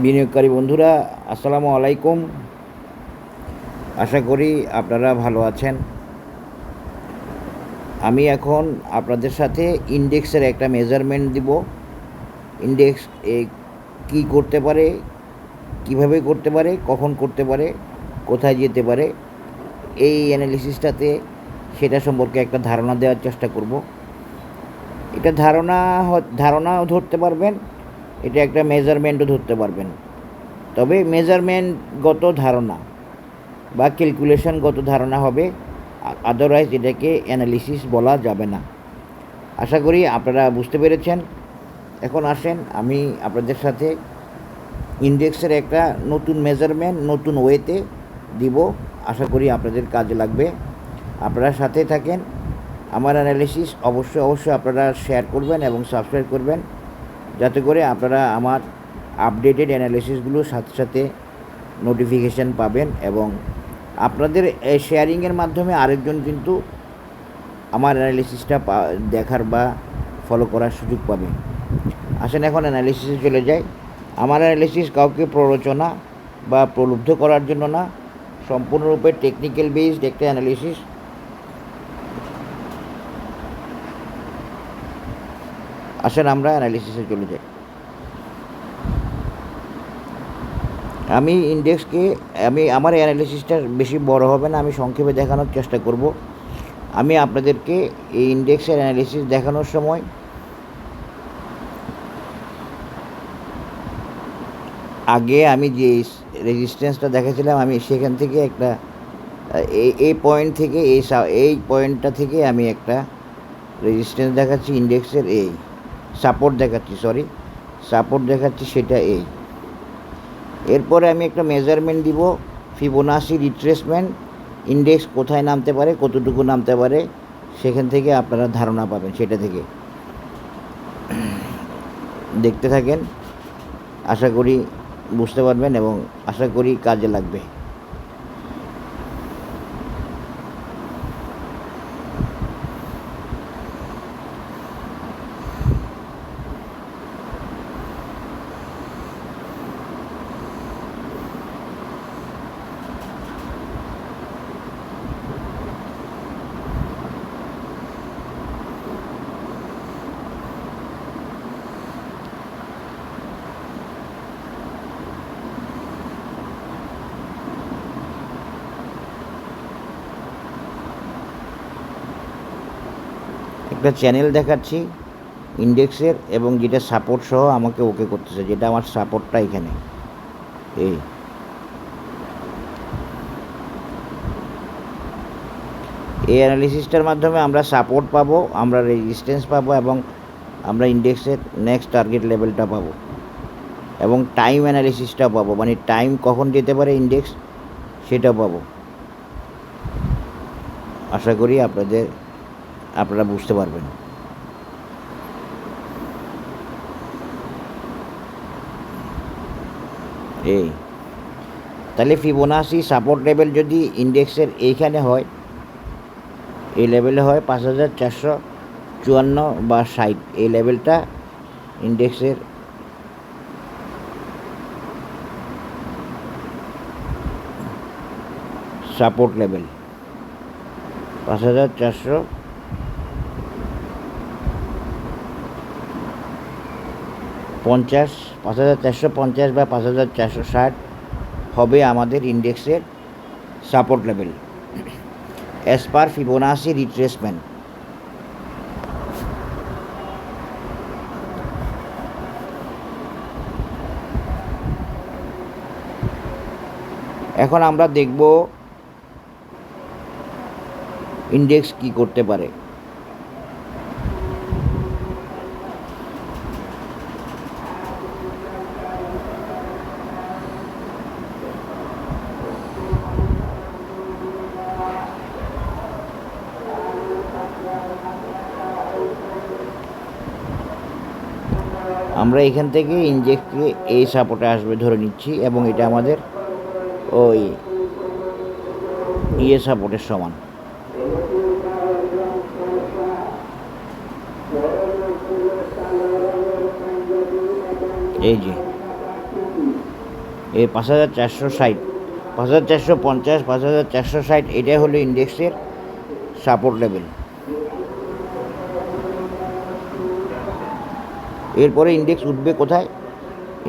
বিনিয়োগকারী বন্ধুরা, আসসালামু আলাইকুম। আশা করি আপনারা ভালো আছেন। আমি এখন আপনাদের সাথে ইন্ডেক্সের একটা মেজারমেন্ট দিব। ইন্ডেক্স কী করতে পারে, কিভাবে করতে পারে, কখন করতে পারে, কোথায় যেতে পারে, এই অ্যানালিসিসটাতে সেটা সম্পর্কে একটা ধারণা দেওয়ার চেষ্টা করব। এটা ধারণাও ধরতে পারবেন, এটা একটা মেজারমেন্টও ধরতে পারবেন। তবে মেজারমেন্টগত ধারণা বা ক্যালকুলেশনগত ধারণা হবে, আদারওয়াইজ এটাকে অ্যানালিসিস বলা যাবে না। আশা করি আপনারা বুঝতে পেরেছেন। এখন আসেন আমি আপনাদের সাথে ইন্ডেক্সের একটা নতুন মেজারমেন্ট নতুন ওয়েতে দিব। আশা করি আপনাদের কাজে লাগবে। আপনারা সাথে থাকেন। আমার অ্যানালিসিস অবশ্যই আপনারা শেয়ার করবেন এবং সাবস্ক্রাইব করবেন, যাতে করে আপনারা আমার আপডেটেড অ্যানালিসিসগুলোর সাথে সাথে নোটিফিকেশান পাবেন এবং আপনাদের শেয়ারিংয়ের মাধ্যমে আরেকজন কিন্তু আমার অ্যানালিসিসটা দেখার বা ফলো করার সুযোগ পাবে। আসেন এখন অ্যানালিসিসে চলে যাই। আমার অ্যানালিসিস কাউকে প্ররোচনা বা প্রলুব্ধ করার জন্য না, সম্পূর্ণরূপে টেকনিক্যাল বেসড একটা অ্যানালিসিস। আসেন আমরা অ্যানালিসিসে চলে যাই। আমি আমার অ্যানালিসিসটা বেশি বড় হবে না, আমি সংক্ষেপে দেখানোর চেষ্টা করব। আমি আপনাদেরকে এই ইন্ডেক্সের অ্যানালিসিস দেখানোর সময় আগে আমি যে রেজিস্ট্যান্সটা দেখাছিলাম, আমি সেখান থেকে একটা এই পয়েন্ট থেকে এই পয়েন্টটা থেকে আমি একটা রেজিস্ট্যান্স দেখাচ্ছি ইন্ডেক্সের, এই সাপোর্ট দেখাচ্ছি, সেটা এই। এরপরে আমি একটা মেজারমেন্ট দিব, ফিবোনাসি রিট্রেসমেন্ট। ইন্ডেক্স কোথায় নামতে পারে, কতটুকু নামতে পারে, সেখান থেকে আপনারা ধারণা পাবেন। সেটা থেকে দেখতে থাকেন, আশা করি বুঝতে পারবেন এবং আশা করি কাজে লাগবে। একটা চ্যানেল দেখাচ্ছি ইন্ডেক্সের, এবং যেটা সাপোর্ট সহ আমাকে ওকে করতেছে, যেটা আমার সাপোর্টটা এখানে এই অ্যানালিসিসটার মাধ্যমে আমরা সাপোর্ট পাবো, আমরা রেজিস্ট্যান্স পাবো এবং আমরা ইন্ডেক্সের নেক্সট টার্গেট লেভেলটা পাবো এবং টাইম অ্যানালিসিসটা পাবো, মানে টাইম কখন যেতে পারে ইন্ডেক্স সেটা পাবো। আশা করি আপনারা বুঝতে পারবেন। এই তাহলে ফিবোনাসি সাপোর্ট লেভেল যদি ইন্ডেক্সের এইখানে হয়, এই লেভেলে হয় 5454 বা 60, এই লেভেলটা ইন্ডেক্সের সাপোর্ট লেভেল। 5450 বা 5460 হবে আমাদের ইন্ডেক্সের support level as per Fibonacci retracement. এখন আমরা দেখব ইন্ডেক্স কি করতে পারে। আমরা এখান থেকে ইন্ডেক্সকে এই সাপোর্টে আসবে ধরে নিচ্ছি, এবং এটা আমাদের ওই সাপোর্টের সমান। এই যে এই 5460, 5450, 5460 এটাই হলো ইন্ডেক্সের সাপোর্ট লেভেল। এরপরে ইন্ডেক্স উঠবে কোথায়?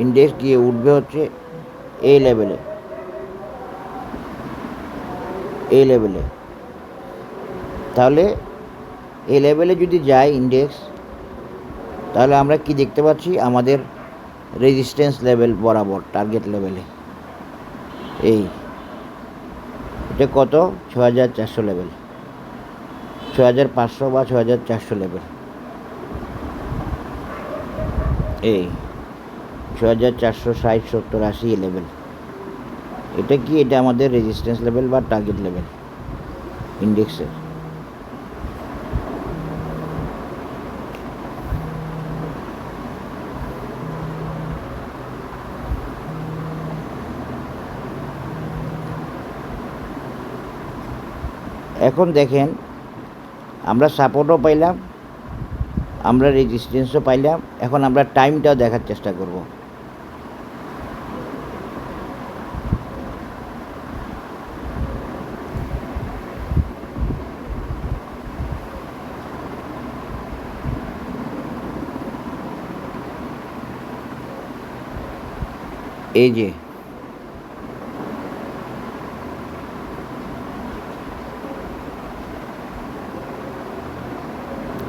ইন্ডেক্স গিয়ে উঠবে হচ্ছে এই লেভেলে, এই লেভেলে। তাহলে এই লেভেলে যদি যায় ইন্ডেক্স, তাহলে আমরা কি দেখতে পাচ্ছি? আমাদের রেজিস্ট্যান্স লেভেল বরাবর টার্গেট লেভেলে এই এটা কত? 6400 লেভেল, 6500 বা 6400 লেভেল। এই 6460, 70, 80 লেভেল। এটা কি? এটা আমাদের রেজিস্ট্যান্স লেভেল বা টার্গেট লেভেল ইন্ডেক্সের। এখন দেখেন, আমরা সাপোর্টও পাইলাম, আমরা রেজিস্ট্যান্সও পাইলাম। এখন আমরা টাইমটাও দেখার চেষ্টা করব। এই যে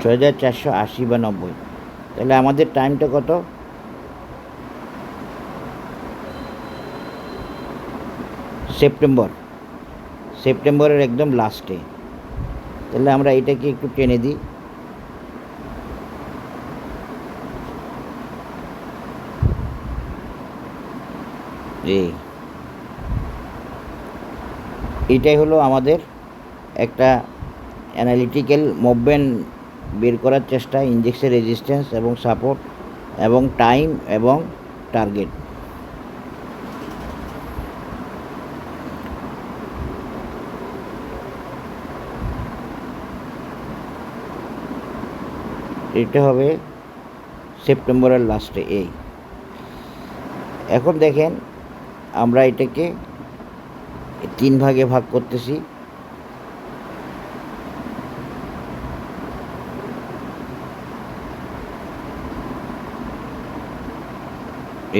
6480 বা 90। তাহলে আমাদের টাইমটা কত? সেপ্টেম্বরের একদম লাস্টে। তাহলে আমরা এটাকে একটু টেনে দিই। এটাই হলো আমাদের একটা অ্যানালিটিক্যাল মুভমেন্ট বের করার চেষ্টা, ইন্ডেক্সের রেজিস্ট্যান্স এবং সাপোর্ট এবং টাইম এবং টার্গেট। এটা হবে সেপ্টেম্বরের লাস্টে। এখন দেখেন, আমরা এটাকে 3 ভাগে ভাগ করতেছি।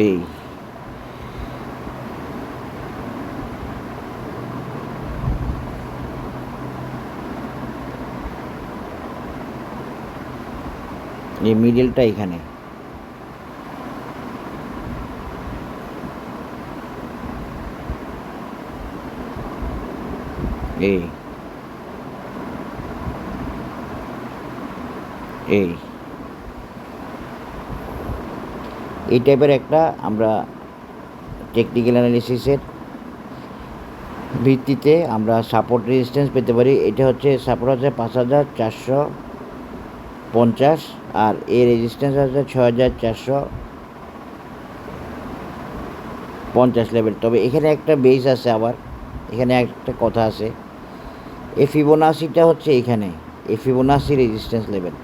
এই মিডলটা এখানে, এই টাইপের একটা আমরা টেকনিক্যাল অ্যানালিসিসের ভিত্তিতে আমরা সাপোর্ট রেজিস্ট্যান্স পেতে পারি। এটা হচ্ছে সাপোর্ট হচ্ছে 5450 আর এই রেজিস্ট্যান্স হচ্ছে 6450 লেভেল। তবে এখানে একটা বেস আছে, আবার এখানে একটা কথা আছে। এই ফিবোনাসিটা হচ্ছে এখানে, এই ফিবোনাসি রেজিস্ট্যান্স লেভেল।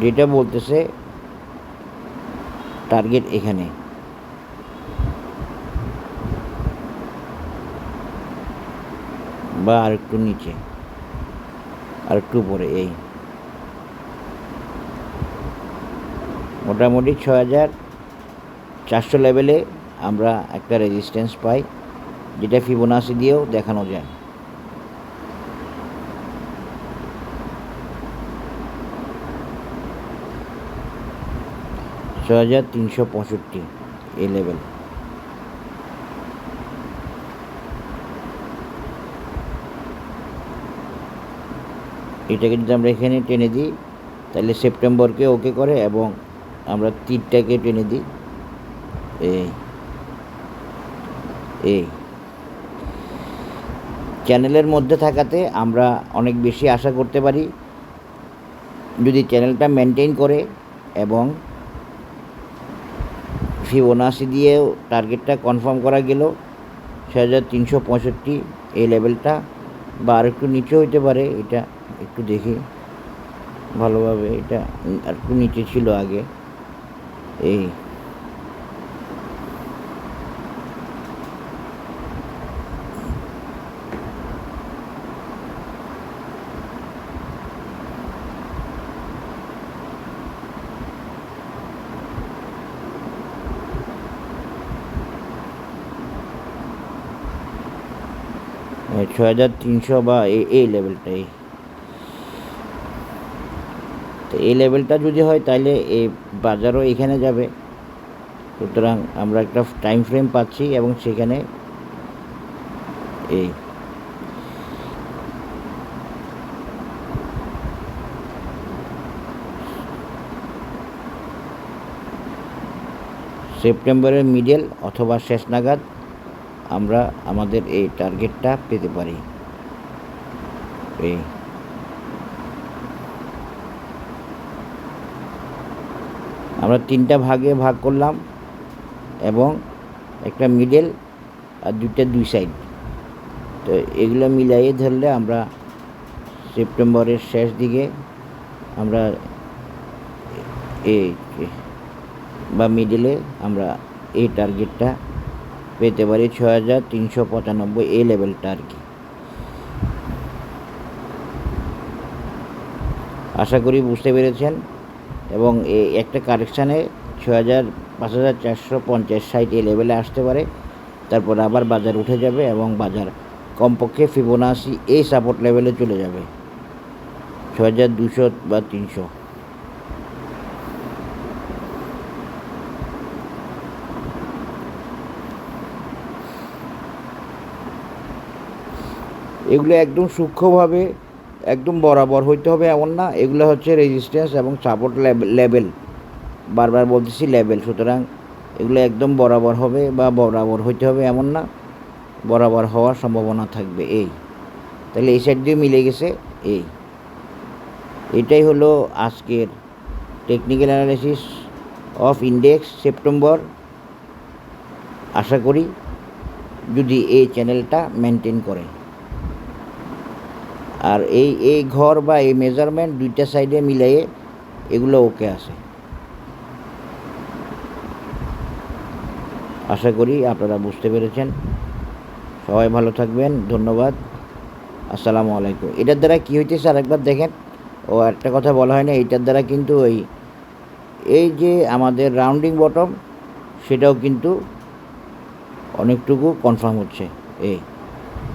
যেটা বলতেছে টার্গেট এখানে, বা আর একটু নিচে, আর একটু উপরে। এই মোটামুটি 6400 লেভেলে আমরা একটা রেজিস্ট্যান্স পাই, যেটা ফিবোনাসি দিয়েও দেখানো যায়। ছয় 6365 এই লেভেল। এটাকে যদি আমরা এখানে টেনে দিই, তাহলে সেপ্টেম্বরকে ওকে করে, এবং আমরা তীরটাকে টেনে দিই। এই চ্যানেলের মধ্যে থাকাতে আমরা অনেক বেশি আশা করতে পারি, যদি চ্যানেলটা মেনটেন করে এবং ফিবোনাসি দিয়েও টার্গেটটা কনফার্ম করা গেল 6365 এই লেভেলটা, বা আর একটু নিচে হইতে পারে। এটা একটু দেখি, ভালোভাবে। এটা আর একটু নিচে ছিল আগে। এই 6300 বা এই লেভেলটাই। তো এই লেভেলটা যদি হয় তাহলে এই বাজারও এখানে যাবে। সুতরাং আমরা একটা টাইম ফ্রেম পাচ্ছি এবং সেখানে এই সেপ্টেম্বরের মিডল অথবা শেষ নাগাদ আমরা আমাদের এই টার্গেটটা পেতে পারি। এই আমরা 3টা ভাগে ভাগ করলাম এবং একটা মিডল আর 2টা 2 সাইড। তো এগুলো মিলাইয়ে ধরলে আমরা সেপ্টেম্বরের শেষ দিকে আমরা এই বা মিডলে আমরা এই টার্গেটটা পেতে পারি 6395 এই লেভেলটা আর কি। আশা করি বুঝতে পেরেছেন। এবং এই একটা কারেকশানে 5450 60 এই লেভেলে আসতে পারে, তারপর আবার বাজার উঠে যাবে এবং বাজার কমপক্ষে ফিবোনাসি এই সাপোর্ট লেভেলে চলে যাবে 6200 বা 300। এগুলো একদম সূক্ষ্মভাবে একদম বরাবর হইতে হবে এমন না। এগুলো হচ্ছে রেজিস্ট্যান্স এবং সাপোর্ট লেভেল, বারবার বলতেছি লেভেল। সুতরাং এগুলো একদম বরাবর হবে বা বরাবর হইতে হবে এমন না, বরাবর হওয়ার সম্ভাবনা থাকবে এই। তাহলে এই সাইড দিয়ে মিলে গেছে এই। এটাই হলো আজকের technical analysis of index September. আশা করি যদি এই চ্যানেলটা মেনটেন করে আর এই ঘর বা এই মেজারমেন্ট 2টা সাইডে মিলিয়ে এগুলো ওকে আছে। আশা করি আপনারা বুঝতে পেরেছেন। সবাই ভালো থাকবেন, ধন্যবাদ, আসসালামু আলাইকুম। এটার দ্বারা কী হইতেছে আরেকবার দেখেন। ও একটা কথা বলা হয় না, এইটার দ্বারা কিন্তু এই যে আমাদের রাউন্ডিং বটম সেটাও কিন্তু অনেকটুকু কনফার্ম হচ্ছে। এই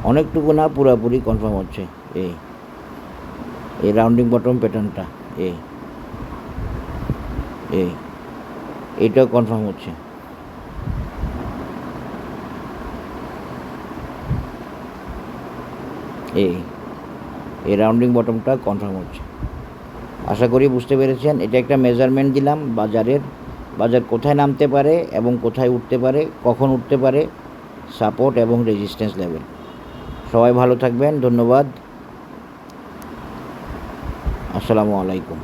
অনেকটুকু না, পুরোপুরি কনফার্ম হচ্ছে এই রাউন্ডিং বটম প্যাটার্নটা। এইটাও কনফার্ম হচ্ছে। এই রাউন্ডিং বটমটা কনফার্ম হচ্ছে। আশা করি বুঝতে পেরেছেন। এটা একটা মেজারমেন্ট দিলাম বাজার কোথায় নামতে পারে এবং কোথায় উঠতে পারে, কখন উঠতে পারে, সাপোর্ট এবং রেজিস্ট্যান্স লেভেল। সবাই ভালো থাকবেন, ধন্যবাদ, আসসালামু আলাইকুম।